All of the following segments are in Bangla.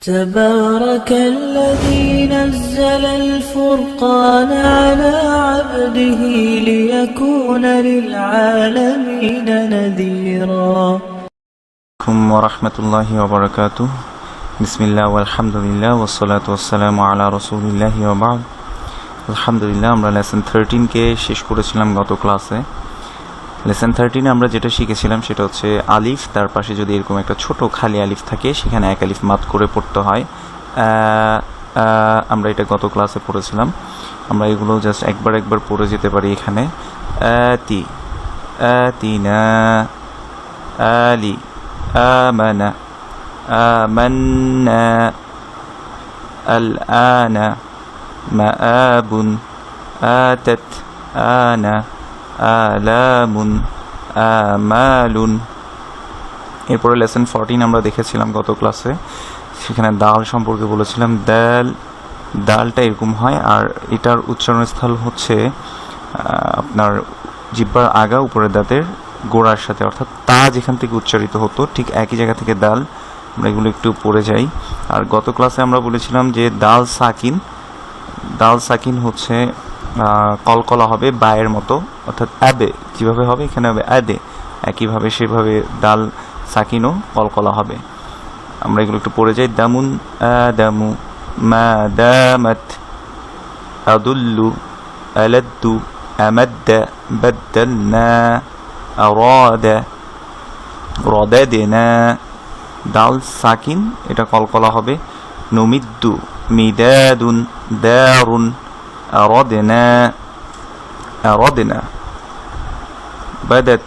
تبارك الذي نزل الفرقان على عبده ليكون للعالمين نذيرا ورحمة الله وبركاته بسم الله والحمد لله والصلاة والسلام على رسول الله وبعد আলহামদুলিল্লাহ আমরা লেসন 13 কে শেষ করেছিলাম গত ক্লাসে। লেসন 13 আমরা যেটা শিখেছিলাম সেটা হচ্ছে আলিফ, তার পাশে যদি এরকম একটা ছোট খালি আলিফ থাকে সেখানে এক আলিফ মাদ করে পড়তে হয়। আমরা এটা গত ক্লাসে পড়েছিলাম। আমরা এগুলো জাস্ট একবার পড়ে যেতে পারি। এখানে আতি, আতিনা, আলি, আমানা, আমান্না, আল-আনা, মাআবুন, আতাত, আনা, আলামুন, আমালুন। এরপরে লেসন 14 আমরা দেখেছিলাম গত ক্লাসে। সেখানে দাল সম্পর্কে বলেছিলাম। দালটা এরকম হয়, আর এটার উচ্চারণস্থল হচ্ছে আপনার জিহ্বার আগা উপরের দাঁতের গোড়ার সাথে, অর্থাৎ তা যেখান থেকে উচ্চারিত হতো ঠিক একই জায়গা থেকে দাল। আমরা এগুলো একটু পড়ে যাই। আর গত ক্লাসে আমরা বলেছিলাম যে দাল সাকিন হচ্ছে কলকলা হবে বায়ের মতো, অর্থাৎ আবে যেভাবে হবে এখানে হবে আদে, একইভাবে সেভাবে দাল সাকিনও কলকলা হবে। আমরা এগুলো একটু পড়ে যাই। দামুন, আদামু, মাদামাত, আদুল্লু, আলাদ্দু, আমাদ্দা, বাদ্দালনা, আরাদা, রদাদিনা। দাল সাকিন এটা কলকলা হবে। নুমিদ্দু, মিদাদুন, দারুন, আরাদনা, আরাদনা, বাদাত,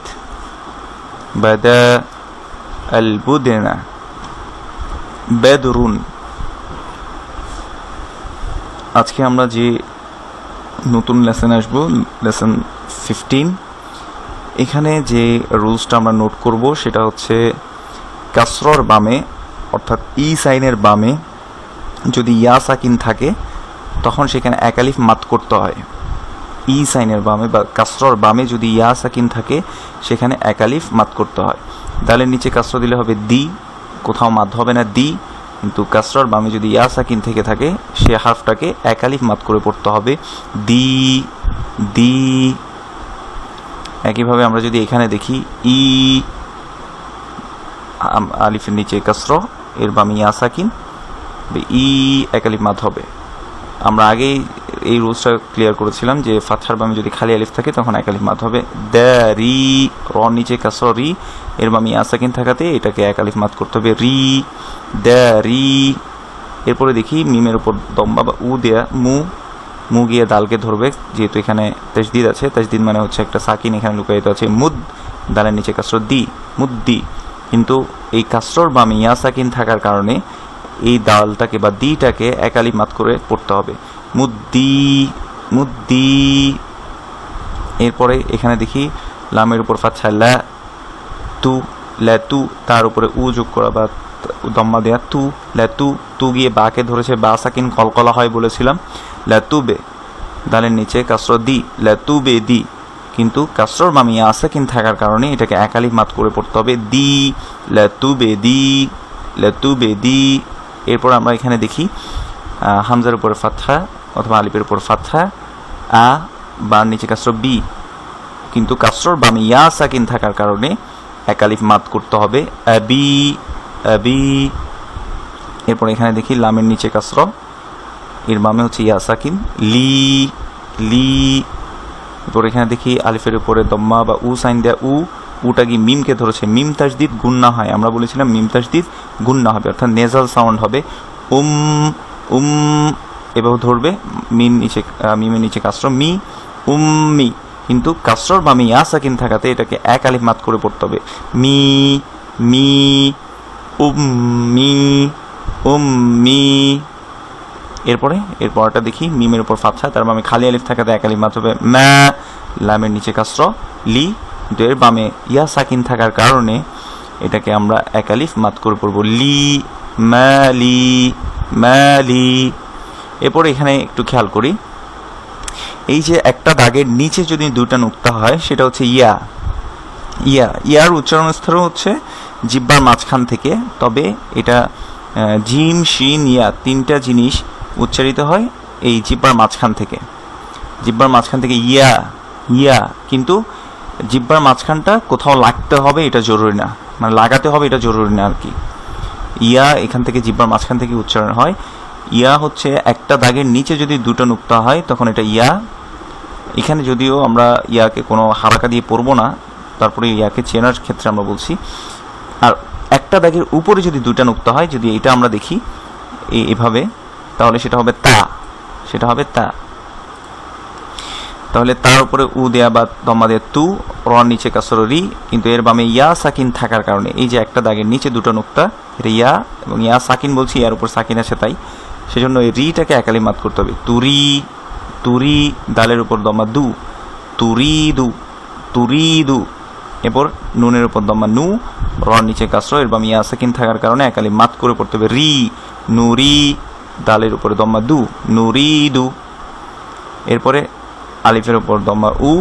বাদা, আলবুদনা, বেদরুন। আজকে আমরা যে নতুন লেসন আসবো, লেসন 15, এখানে যে রুলসটা আমরা নোট করব সেটা হচ্ছে কাসরর বামে, অর্থাৎ ই সাইনের বামে যদি ইয়া সাকিন থাকে তখন সেখানে এক আলিফ মাদ করতে হয়। ই সাইনের বামে বা কাসরর বামে যদি ইয়া সাকিন থাকে সেখানে এক আলিফ মাদ করতে হয়। দালের নিচে কাসর দিলে হবে দি, কোথাও মাদ হবে না দি, কিন্তু কাসরর বামে যদি ইয়া সাকিন থেকে থাকে সে হারফটাকে এক আলিফ মাদ করে পড়তে হবে। দি, দি। একইভাবে আমরা যদি এখানে দেখি ই, আলিফের নিচে কাসর, এর বামে ইয়া সাকিন, ই এক আলিফ মাদ হবে। আমরা আগেই এই রুলসটা ক্লিয়ার করেছিলাম যে ফাতহার বামে যদি খালি আলিফ থাকে তখন এক আলিফ মাদ হবে। রি, র নিচে কাসর রি, এর বামে ইয়া সাকিন থাকাতে এটাকে এক আলিফ মাদ করতে হবে। রি, রি। এরপরে দেখি মিমের উপর দম্বা বা উ দেয়া, মু গিয়ে দালকে ধরবে, যেহেতু এখানে তাজদিদ আছে। তাজদিদ মানে হচ্ছে একটা সাকিন এখানে লুকায়িত আছে। মুদ, দালের নিচে কাসর দি, মুদ্দি। কিন্তু এই কাসরর বামে ইয়া সাকিন থাকার কারণে এই দালটাকে বা দিটাকে এক আলিফ মাদ করে পড়তে হবে। মুদ্দি, মুদ্দি। এরপরে এখানে দেখি লামের উপর ফাতহা লা, তু, লাতু, তার উপরে উ যোগ করা বা দম্মা দেয়া, তু, লাতু। তু গিয়ে বাকে ধরেছে, বা সাকিন কলকলা হয় বলেছিলাম। লাতুবে, দালের নিচে কাসর দি, লাতুবে দি। কিন্তু কাসরর বামে ইয়া সাকিন থাকার কারণে এটাকে এক আলিফ মাদ করে পড়তে হবে। দি, লাতুবে দি, লাতুবে দি। এরপর আমরা এখানে দেখি হামজার উপরে ফাতহা অথবা আলিফের উপর ফাতহা, আ, বার নিচে কাসর বি, কিন্তু কাসরর বামে ইয়া সাকিন থাকার কারণে এক আলিফ মাদ করতে হবে। আবি, আবি। এরপর এখানে দেখি লামের নিচে কাসর, এর বামে হচ্ছে ইয়া সাকিন, লি, লি। এরপর এখানে দেখি আলিফের উপরে দম্মা বা উ সাইন দেয়া, উটা গিয়ে মিমকে ধরেছে। মিম তাজদিদ গুন্না হয়, আমরা বলেছিলাম মিম তাজদিদ গুন্না হবে, অর্থাৎ নেজাল সাউন্ড হবে। এভাবে ধরবে, মিমের নিচে কাসর মি, উম্মি। কিন্তু কাসরর বামে ইয়া সাকিন থাকাতে এটাকে এক আলিফ মাদ করে পড়তে হবে। মি, মি, উম্মি, উম্মি। এরপরটা দেখি মিমের উপর ফাতহা, তার বামে খালি আলিফ থাকাতে এক আলিফ মাদ হবে। মা, লামের নিচে কাসর লি, কিন্তু এর বামে ইয়া সাকিন থাকার কারণে এটাকে আমরা এক আলিফ মাদ করে পড়ব। লি, মালি, মালি। এরপরে এখানে একটু খেয়াল করি, এই যে একটা দাগের নিচে যদি দুটা নুক্তা হয় সেটা হচ্ছে ইয়া, ইয়ার উচ্চারণ স্থল হচ্ছে জিহ্বার মাঝখান থেকে, তবে এটা জিম শিন ইয়া তিনটা জিনিস উচ্চারিত হয় এই জিব্বার মাঝখান থেকে। জিব্বার মাঝখান থেকে ইয়া ইয়া, কিন্তু জিব্বার মাঝখানটা কোথাও লাগতে হবে এটা জরুরি না, মানে লাগাতে হবে এটা জরুরি না আর কি। ইয়া এখান থেকে জিব্বার মাঝখান থেকে উচ্চারণ হয়। ইয়া হচ্ছে একটা দাগের নিচে যদি দুটো নুক্তা হয় তখন এটা ইয়া। এখানে যদিও আমরা ইয়াকে কোনো হারাকা দিয়ে পড়বো না, তারপরে ইয়াকে চেনার ক্ষেত্রে আমরা বলছি। আর একটা দাগের উপরে যদি দুটা নুক্তা হয়, যদি এটা আমরা দেখি এভাবে, তাহলে সেটা হবে তা, সেটা হবে তা। তাহলে তার উপরে উ দেয়া বা দম্মা দেয়া তু, র নিচে কাসর রি, কিন্তু এর বামে ইয়া সাকিন থাকার কারণে এই যে একটা দাগের নিচে দুটো নুক্তা, এটা ইয়া এবং ইয়া সাকিন বলছি, ইয়ার উপর সাকিন আছে তাই, সেজন্য এই রিটাকে একালি মাত করতে হবে। তুরি তুরি, দালের উপর দম্মা দু, তুরি দু তুরি দু। এরপর নুনের উপর দম্মা নু, র নিচে কাসর, এর বামে ইয়া সাকিন থাকার কারণে একালি মাত করে পড়তে হবে রি, নুরি, দালের উপরে দম্মা দু, নুরি দু। এরপরে আলিফের উপর দম্মা উ,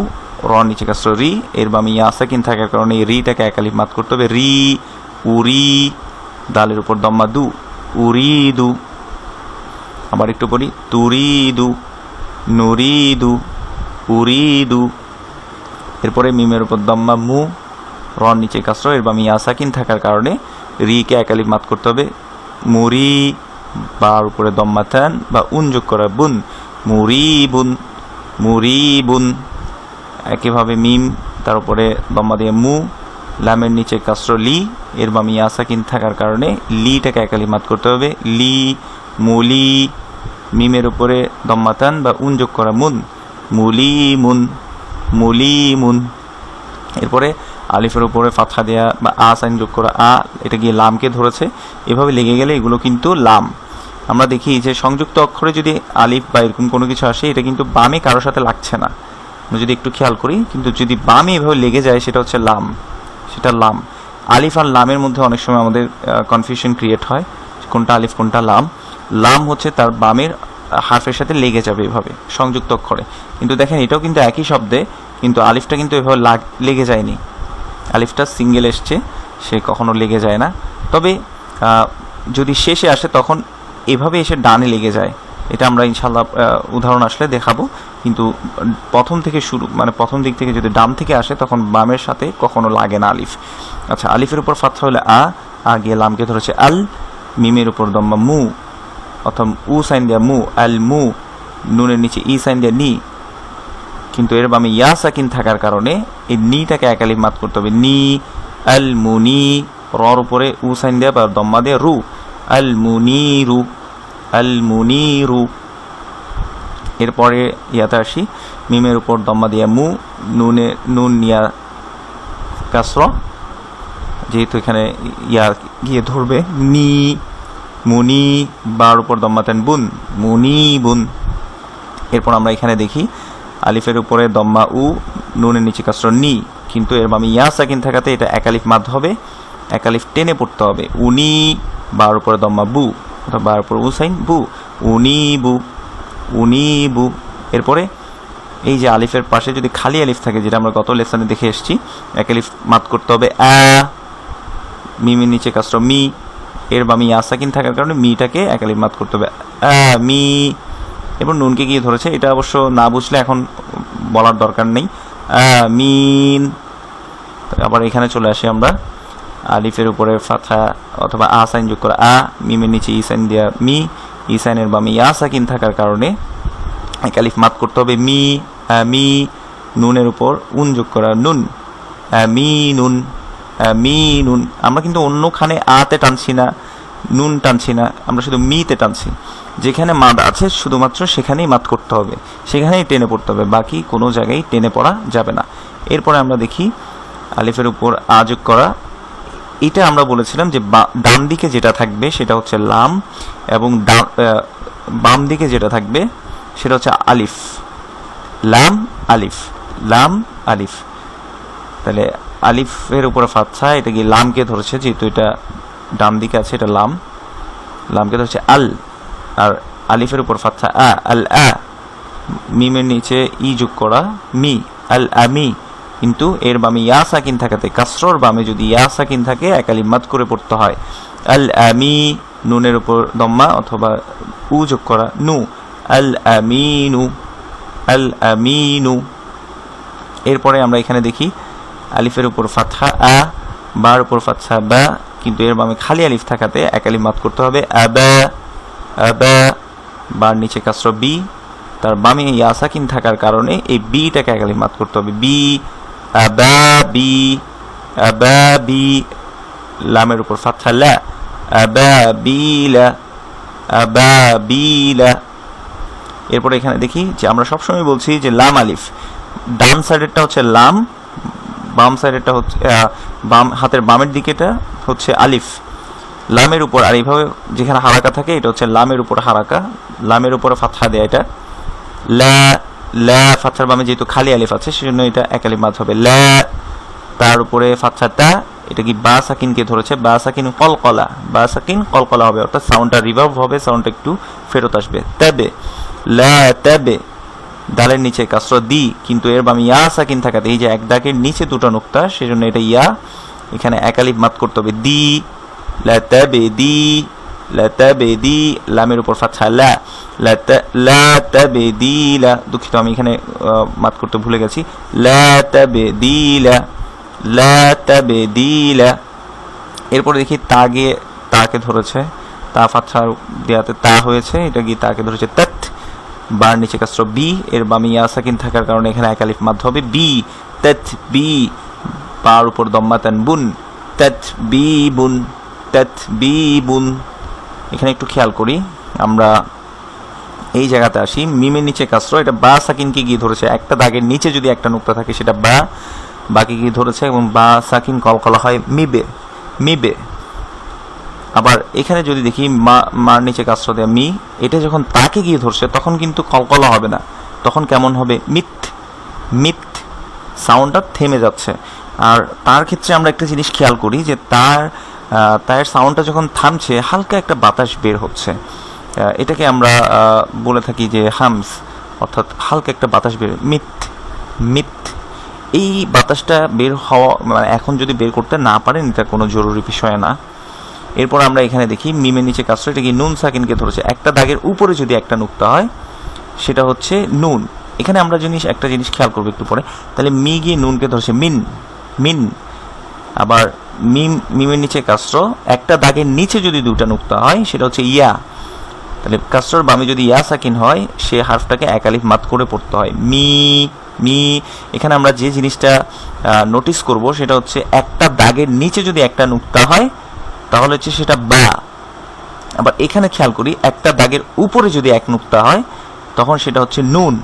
র নিচে কাসর রি, এর বামে ইয়া সাকিন থাকার কারণে এই রিটাকে এক আলিফ মাত করতে হবে রি, উরি, দালের উপর দম্মা দু, উরি দু। আবার একটু পড়ি, তুরি দু, নুরি দু, উরি দু। এরপরে মিমের উপর দম্মা মু, র নিচে কাসর, এর বামে ইয়া সাকিন থাকার কারণে রিকে এক আলিফ মাত করতে হবে মুরি, বার উপরে দম্মা তান বা উন যোগ করা বুন, মুরি বুন, মুরিবুন। একইভাবে মিম, তার উপরে দম্মা দিয়ে মু, লামের নিচে কাসর লি, এর বামে ইয়া সাকিন থাকার কারণে লিটাকে একালি মাত করতে হবে লি, মুলি, মিমের উপরে দম্মাতান বা উন যোগ করা মুন, মুলি মুন, মুলি মুন। এরপরে আলিফের উপরে ফাতহা দেয়া বা আ সাইন যোগ করা আ, এটা গিয়ে লামকে ধরেছে, এভাবে লেগে গেলে এগুলো কিন্তু লাম। আমরা দেখি যে সংযুক্ত অক্ষরে যদি আলিফ বা এরকম কোনো কিছু আসে, এটা কিন্তু বামে কারোর সাথে লাগছে না, আমরা যদি একটু খেয়াল করি, কিন্তু যদি বামে এভাবে লেগে যায় সেটা হচ্ছে লাম, সেটা লাম। আলিফ আর লামের মধ্যে অনেক সময় আমাদের কনফিউশন ক্রিয়েট হয়, কোনটা আলিফ কোনটা লাম। লাম হচ্ছে তার বামের হারফের সাথে লেগে যাবে এভাবে সংযুক্ত অক্ষরে, কিন্তু দেখেন এটাও কিন্তু একই শব্দে, কিন্তু আলিফটা কিন্তু এভাবে লেগে যায়নি, আলিফটা সিঙ্গেল এসছে, সে কখনো লেগে যায় না। তবে যদি শেষে আসে তখন এভাবে এসে ডানে লেগে যায়, এটা আমরা ইনশাল্লাহ উদাহরণ আসলে দেখাবো। কিন্তু প্রথম থেকে শুরু, মানে প্রথম দিক থেকে যদি ডান থেকে আসে তখন বামের সাথে কখনো লাগে না আলিফ। আচ্ছা, আলিফের উপর ফাতহা হলে আ গিয়ে লামকে ধরেছে আল, মিমের উপর দম্মা মু, অথবা উ সাইন দেয়া মু, আল মু, নুনের নিচে ই সাইন দেয়া নি, কিন্তু এর বামে ইয়া সাকিন থাকার কারণে এই নিটাকে এক আলিফ মাত করতে হবে নি, আল মুনি, রর উপরে উ সাইন দেয়া বা দম্মা দেয়া রু, আল মুনিরু, আল মুনিরু। এরপরে ইয়াতে আসি, মিমের উপর দম্মা দিয়া মু, নুনে নুন নিয়া কাসরা, যেহেতু এখানে ইয়া গিয়ে ধরবে নি, মুনি, বার উপর দম্মাতেন বুন, মুনি বুন। এরপর আমরা এখানে দেখি আলিফের উপরে দম্মা উ, নুনের নিচে কাসরা নি, কিন্তু এর বামে ইয়া সাকিন থাকাতে এটা এক আলিফ মাদ হবে, এক আলিফ টেনে পড়তে হবে উনি, বার উপরে দম্মা বু, অথবা বার উপরে উসাইন বু, উনি বু, উনি বু। এরপরে এই যে আলিফের পাশে যদি খালি আলিফ থাকে, যেটা আমরা গত লেসনে দেখে এসেছি, এক আলিফ মাত করতে হবে আ, মিমের নিচে কাসরা মি, এর বামে ইয়া সাকিন থাকার কারণে মিটাকে এক আলিফ মাত করতে হবে আ মি। এরপর নুনকে গিয়ে ধরেছে, এটা অবশ্য না বুঝলে এখন বলার দরকার নেই, আমিন। আবার এখানে চলে আসি আমরা, আলিফের উপরে ফাতহা অথবা আ সাইন যোগ করা আ, মিমের নিচে ই সাইন দেওয়া মি, ই সাইনের বামে ইয়া সাকিন থাকার কারণে এক আলিফ মাত করতে হবে মি, মি, নুনের উপর উন যোগ করা নুন, মি নুন, মি নুন। আমরা কিন্তু অন্যখানে আতে টানছি না, নুন টানছি না, আমরা শুধু মিতে টানছি। যেখানে মাদ আছে শুধুমাত্র সেখানেই মাত করতে হবে, সেখানেই টেনে পড়তে হবে, বাকি কোনো জায়গায় টেনে পড়া যাবে না। এরপরে আমরা দেখি আলিফের উপর আ যোগ করা, এটা আমরা বলেছিলাম যে ডান দিকে যেটা থাকবে সেটা হচ্ছে লাম, এবং বাম দিকে যেটা থাকবে সেটা হচ্ছে আলিফ, লাম আলিফ, লাম আলিফ। তাহলে আলিফের উপরে ফাতহা, এটা কি লামকে ধরেছে, যেহেতু এটা ডান দিকে আছে, এটা লাম, লামকে ধরেছে আল, আর আলিফের উপর ফাতহা আ, আল আ, মিমের নিচে ই যোগ করা মি, আল আমি, কিন্তু এর বামে ইয়া সাকিন থাকাতে, কাসরর বামে যদি ইয়া সাকিন থাকে এক আলিফ মাদ করে পড়তে হয় আল আমি, নুনের উপর দম্মা অথবা উ যোগ করা নু, আল আমিনু, আল আমিনু। এরপরে আমরা এখানে দেখি আলিফের উপর ফাতহা আ, বার উপর ফাতহা বা, কিন্তু এর বামে খালি আলিফ থাকাতে এক আলিফ মাদ করতে হবে আবা, আবা। বার নিচে কাসর বি, তার বামে ইয়া সাকিন থাকার কারণে এই বিটাকে এক আলিফ মাদ করতে হবে বি, আবা বি, আবা বি। লামের উপর ফাতহা লা, আবা বিলা, আবা বিলা। এরপরে এখানে দেখি যে আমরা সবসময় বলছি যে লাম আলিফ, ডান সাইডেরটা হচ্ছে লাম, বাম সাইডেরটা হচ্ছে বাম হাতের বামের দিকেটা হচ্ছে আলিফ। লামের উপর আর এইভাবে যেখানে হারাকা থাকে এটা হচ্ছে লামের উপর হারাকা, লামের উপরে ফাতহা দেয়া, এটা লা, লা ফাতহার বামে যেহেতু খালি আলিফ আছে সেজন্য এটা এক আলিফ মাদ হবে লা। তার উপরে ফাতহা তা, এটা কি বা সাকিনকে ধরেছে, বা সাকিন কলকলা, বা সাকিন কলকলা হবে, অর্থাৎ সাউন্ডটা রিভার্ভ হবে, সাউন্ডটা একটু ফেরত আসবে। তাবে লা তাবে, দালের নিচে কাসর দি, কিন্তু এর বামে ইয়া সাকিন থাকাতে এই যে এক দাগের নিচে দুটো নুক্তা সেজন্য এটা ইয়া, এখানে এক আলিফ মাদ করতে হবে দি, লা তাবে দি, লা তাবে দি। লামের উপর ফাতহা লা, লা তাবে দি লা, দুঃখিত আমি এখানে মাদ করতে ভুলে গেছি, লা তাবে দি লা, লা তাবে দি লা। এরপরে দেখি তাকে ধরেছে, তা ফাতহা দেয়াতে তা হয়েছে, এটা কি তাকে ধরেছে তাত, বার নিচে কাসর বি, এর বামে ইয়া সাকিন থাকার কারণে এখানে এক আলিফ মাদ হবে বি, তাত বি। বার উপর দম্মা তানবুন, তাত বি বুন, তাত বি বুন। এখানে একটু খেয়াল করি, আমরা এই জায়গাতে আসি, মিমের নিচে কাসর, এটা বা সাকিনকে গিয়ে ধরেছে, একটা দাগের নিচে যদি একটা নুক্তা থাকে সেটা বা, বাকি গিয়ে ধরেছে এবং বা সাকিন কলকলা হয় মিবে, মিবে। আবার এখানে যদি দেখি মার নিচে কাসর দেয়া মি, এটা যখন তাকে গিয়ে ধরছে তখন কিন্তু কলকলা হবে না, তখন কেমন হবে মিথ, মিথ, সাউন্ডটা থেমে যাচ্ছে। আর তার ক্ষেত্রে আমরা একটা জিনিস খেয়াল করি যে তার সাউন্ডটা যখন থামছে হালকা একটা বাতাস বের হচ্ছে, এটাকে আমরা বলে থাকি যে হামস, অর্থাৎ হালকা একটা বাতাস বের, মিথ, মিথ। এই বাতাসটা বের হওয়া মানে এখন যদি বের করতে না পারেন এটা কোনো জরুরি বিষয় না। এরপর আমরা এখানে দেখি মিমের নিচে কাসর, এটা কি নুন সাকিনকে ধরেছে, একটা দাগের উপরে যদি একটা নুক্তা হয় সেটা হচ্ছে নুন। এখানে আমরা একটা জিনিস খেয়াল করবো একটু পরে, তাহলে মি গিয়ে নুনকে ধরেছে মিন, মিন। আবার মিমের নিচে কাসর, একটা দাগের নিচে যদি দুটা নুক্তা হয় সেটা হচ্ছে ইয়া, তাহলে কাসরর বামে যদি ইয়া সাকিন হয় সে হারফটাকে এক আলিফ মাদ করে পড়তে হয় মি, মি। এখানে আমরা যে জিনিসটা নোটিস করব সেটা হচ্ছে একটা দাগের নিচে যদি একটা নুক্তা হয় তাহলে হচ্ছে সেটা বা। আবার এখানে খেয়াল করি, একটা দাগের উপরে যদি এক নুক্তা হয় তখন সেটা হচ্ছে নুন।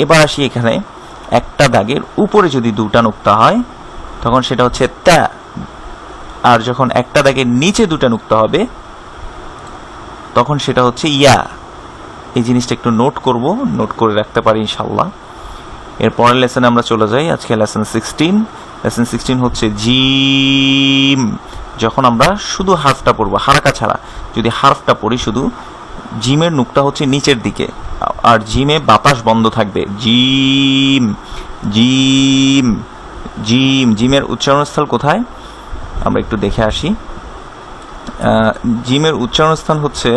এবার আসি এখানে, একটা দাগের উপরে যদি দুটা নুক্তা হয় তখন সেটা হচ্ছে তা, আর যখন একটা দাগের নিচে দুটা নুক্তা হবে তখন সেটা হচ্ছে ইয়া। এই জিনিসটা একটু নোট করব, নোট করে রাখতে পারি ইনশাল্লাহ। এর পরের লেসনে আমরা চলে যাই, আজকে লেসন 16। লেসন 16 হচ্ছে জিম। যখন আমরা শুধু হারফটা পড়বো হারাকা ছাড়া, যদি হারফটা পড়ি শুধু, জিমের নুকটা হচ্ছে নিচের দিকে আর জিমে বাতাস বন্ধ থাকবে, জিম, জিম, জিম। জিমের উচ্চারণস্থল কোথায় আমরা একটু দেখে আসি। জিমের উচ্চারণস্থান হচ্ছে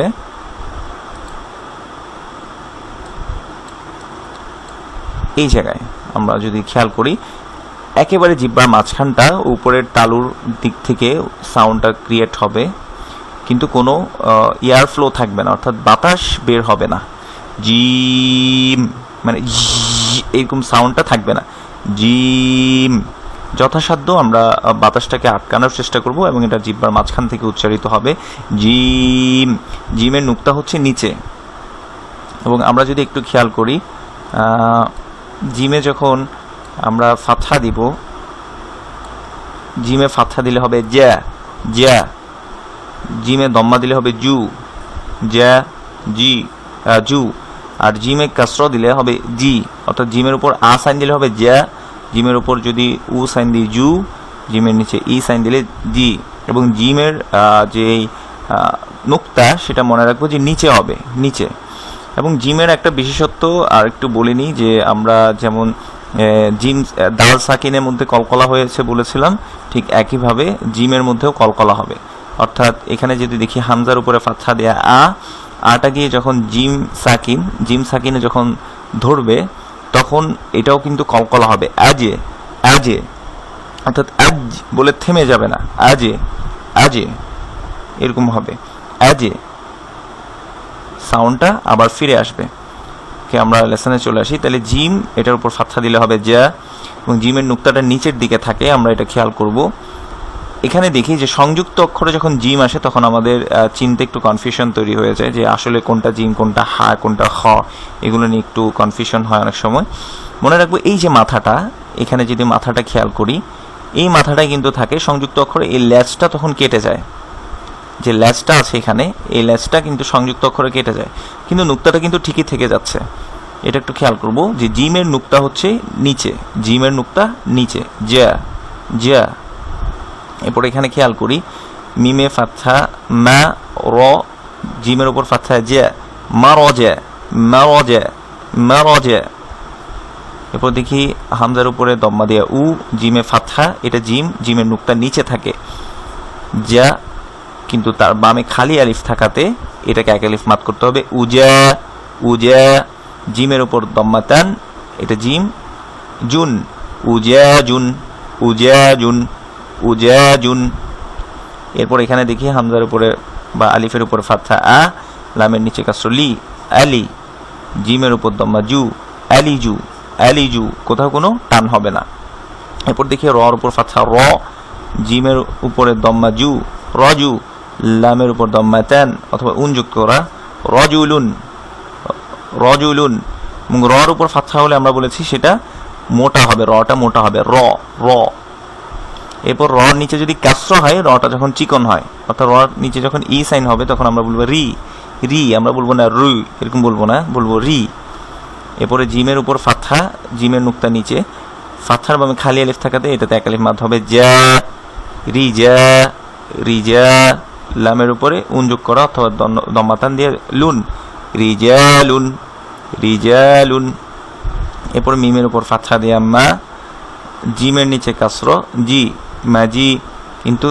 এই জায়গায়। আমরা যদি খেয়াল করি একেবারে জিহ্বার মাঝখানটা উপরের তালুর দিক থেকে সাউন্ডটা ক্রিয়েট হবে, কিন্তু কোনো এয়ার ফ্লো থাকবে না, অর্থাৎ বাতাস বের হবে না। জিম মানে এরকম সাউন্ডটা থাকবে না। জিম, যথাসাধ্য আমরা বাতাসটাকে আটকানোর চেষ্টা করব এবং এটা জিহ্বার মাঝখান থেকে উচ্চারিত হবে জিম। জিমের নুকতা হচ্ছে নিচে। এবং আমরা যদি একটু খেয়াল করি, জিমে যখন আমরা ফাতহা দিব, জিমে ফাতহা দিলে হবে জ্যা, জ্যা। জিমে দম্মা দিলে হবে জু, জ্যা, জি, জু। আর জিমে কাসর দিলে হবে জি, অর্থাৎ জিমের উপর আ সাইন দিলে হবে জ্যা, জিমের উপর যদি উ সাইন দিই জু, জিমের নিচে ই সাইন দিলে জি। এবং জিমের যে নুকতা সেটা মনে রাখবো যে নিচে হবে, নিচে। এবং জিমের একটা বিশেষত্ব আর একটু বলিনি, যে আমরা যেমন জিম দাল সাকিনের মধ্যে কলকলা হয়েছে বলেছিলাম, ঠিক একইভাবে জিমের মধ্যেও কলকলা হবে। অর্থাৎ এখানে যদি দেখি হামজার উপরে ফাতহা দেয়া আটা গিয়ে যখন জিম সাকিনে যখন ধরবে তখন এটাও কিন্তু কলকলা হবে, আজে আজে, অর্থাৎ আজ বলে থেমে যাবে না, আজে আজে এরকম হবে, আজে সাউন্ডটা আবার ফিরে আসবে। আমরা লেসনে চলে আসি, তাহলে জিম এটার উপর ফাতহা দিলে হবে যা, এবং জিমের নুক্তাটা নিচের দিকে থাকে, আমরা এটা খেয়াল করব। এখানে দেখি যে সংযুক্ত অক্ষরে যখন জিম আসে তখন আমাদের চিনতে একটু কনফিউশন তৈরি হয়ে যায় যে আসলে কোনটা জিম, কোনটা হা, কোনটা খ, এগুলো নিয়ে একটু কনফিউশন হয় অনেক সময়। মনে রাখবো এই যে মাথাটা, এখানে যদি মাথাটা খেয়াল করি, এই মাথাটাই কিন্তু থাকে সংযুক্ত অক্ষরে, এই ল্যাচটা তখন কেটে যায়, যে ল্যাচটা আছে এখানে, এই ল্যাচটা কিন্তু সংযুক্ত অক্ষরে কেটে যায়, কিন্তু নুক্তাটা কিন্তু ঠিকই থেকে যাচ্ছে। এটা একটু খেয়াল করব যে জিমের নুক্তা হচ্ছে নিচে, জিমের নুক্তা নিচে, জ্যা জ্যা। এরপর এখানে খেয়াল করি মিমে ফাতহা মা র, জিমের উপর ফাতহা জ্যা, মা র জ্যা, মা র জ্যা, মা র জ্যা। এরপর দেখি হামজার উপরে দম্মা দেয়া জিমে ফাতহা, এটা জিমের নুক্তা নিচে থাকে, যা কিন্তু তার বামে খালি আলিফ থাকাতে এটাকে এক আলিফ মাদ করতে হবে, উজা উজা। জিমের উপর দম্মাতান, এটা জিম, জুন, উজা জুন, উজা জুন, উজা জুন। এরপর এখানে দেখি হামজার উপরে বা আলিফের উপর ফাতহা লামের নিচে কাসর লি, আলি, জিমের উপর দম্মা জু, আলিজু, আলিজু, কোথাও কোনো টান হবে না। এরপর দেখি রর উপর ফাতহা র, জিমের উপরে দম্মা জু, রজু, লামের উপর দম্মাতান অথবা যুক্ত করা, রজুলুন, রজুলুন। এবং রর উপর ফাতহা হলে আমরা বলেছি সেটা মোটা হবে, রটা মোটা হবে, র র। এরপর রর নিচে যদি কাসর হয়, রটা যখন চিকন হয়, অর্থাৎ রর নিচে যখন ই সাইন হবে তখন আমরা বলবো রি, রি, আমরা বলবো না রু, এরকম বলবো না, বলবো রি। এরপরে জিমের উপর ফাতহা, জিমের নুক্তা নিচে, ফাতহার বামে খালি আলিফ থাকাতে এটাতে এক আলিফ মাদ হবে, যা রিজা, রিজা। লামের উপরে যোগ করা অথবা দম্মাতান দিয়ে লুন, রিজালুন, রিজালুন। এরপর মিমের উপর ফাতহা দেয়া মা, জিমের নিচে কাসর জি, মাজি, কিন্তু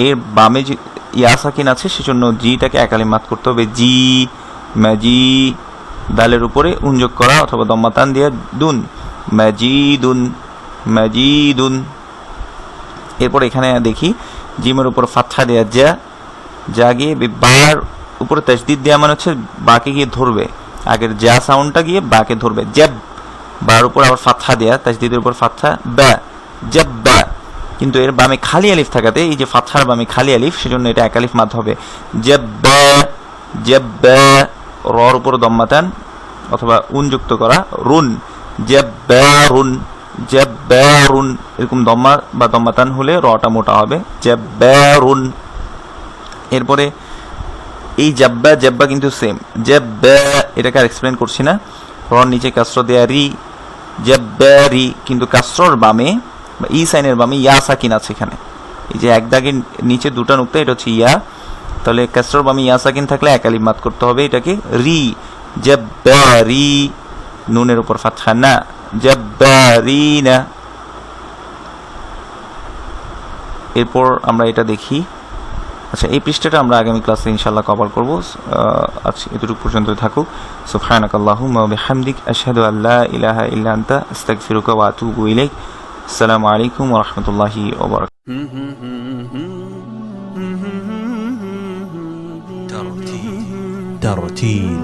এর বামে যে ইয়া সাকিন আছে সেজন্য জিটাকে এক আলিফ মাদ করতে হবে, জি মাজি। দালের উপরে যোগ করা অথবা দম্মাতান দিয়ে দুন, মাজিদুন, মাজিদুন। এরপর এখানে দেখি জিমের উপর ফাতহা দেয়া যা গিয়ে বার উপরে তাসদিদ দেওয়া মানে হচ্ছে বাকে গিয়ে ধরবে, আগের যা সাউন্ডটা গিয়ে বাকে ধরবে, জ্যাব, বার উপর আবার ফাতহা দেয়া, তাসদিদের উপর ফাতহা বা, জাব্বা, কিন্তু এর বামে খালি আলিফ থাকাতে এই যে ফাতহার বামে খালি আলিফ সেজন্য এটা এক আলিফ মাদ হবে, জাব্বা, জাব্বা। রর উপর দম্মাতান অথবা যুক্ত করা, রুন, জাব্বারুন, জাব্বারুন। এরকম দম্মা বা দম্মাতান হলে রটা মোটা হবে, জাব্বারুন। এরপরে এই জাব্বা জাব্বা কিন্তু সেম, জাব্বা, এটাকে আর এক্সপ্লেন করছি না। রর নিচে কাসর দেয়া রি, জাব্বারি, কিন্তু কাসরর বামে বা ই সাইনের বামে ইয়া সাকিন আছে এখানে, এই যে এক দাগের নিচে দুটা নুক্তা, এটা হচ্ছে ইয়া, তাহলে কাসরর বামে ইয়া সাকিন থাকলে এক আলিফ মাদ করতে হবে এটাকে, রি, জাব্বারি। নুনের উপর ফাতহা না, জাব্বারিনা। এরপর আমরা এটা দেখি, আচ্ছা এই পৃষ্ঠাটা আমরা আগামী ক্লাসে ইনশাআল্লাহ কভার করব। আচ্ছা এতটুকু পর্যন্ত থাকুক। সুবহানাকাল্লাহুম্মা ওয়া বিহামদিক, আশহাদু আল্লা ইলাহা ইল্লা আনতা, আস্তাগফিরুকা ওয়া আতুবু ইলাইক। আসসালামু আলাইকুম ওয়া রাহমাতুল্লাহি ওয়া বারাকাতুহু। ترتيل